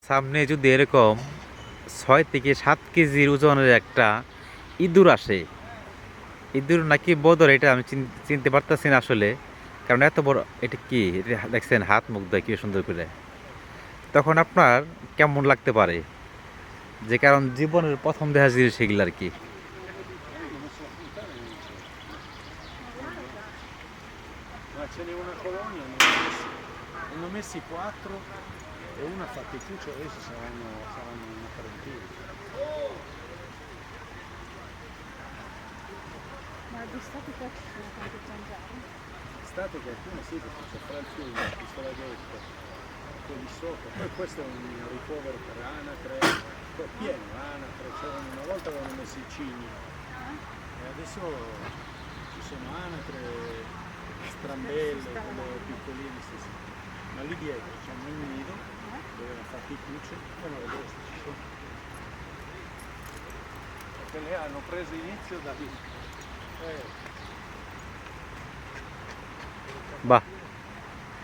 সামনে যদি এরকম 6 থেকে 7 কেজির ওজনের একটা ইঁদুর আসে, ইঁদুর নাকি বদর এটা আমি চিনতে পারতেছি না আসলে, কারণ এত বড় এটা কি, এটা দেখছেন হাত মুখ দেয় কি সুন্দর করে, তখন আপনার কেমন লাগতে পারে? যে কারণ জীবনের প্রথম দেখা জিনিস সেগুলো আর কি। Non lo so, in Italia non c'è. Ma ce n'è una colonia, ne hanno messi 4 e una fa tettuccio, adesso saranno una trentina. Ma d'estate qua ci sono tante zanzare? Estate qualcuno sì, perché c'è fra il fiume, la pistola destra, quelli sopra. Poi questo è un ricovero per anatre, poi pieno anatre, una volta avevano messo i cigni e adesso ci sono anatre, strambelle, quelle piccoline, sì, sì. Ma lì dietro c'è un nido dove hanno fatto i cucci, poi non vedo se ci sono. Perché le hanno preso inizio da lì. বাহ,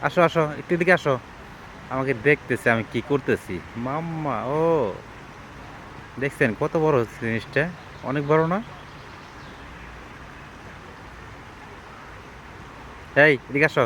আসো আসো একটু দিকে আসো, আমাকে দেখতেছে আমি কি করতেছি। মাম্মা, ও দেখছেন কত বড় হচ্ছে জিনিসটা, অনেক বড় না? এই এদিকে আসো।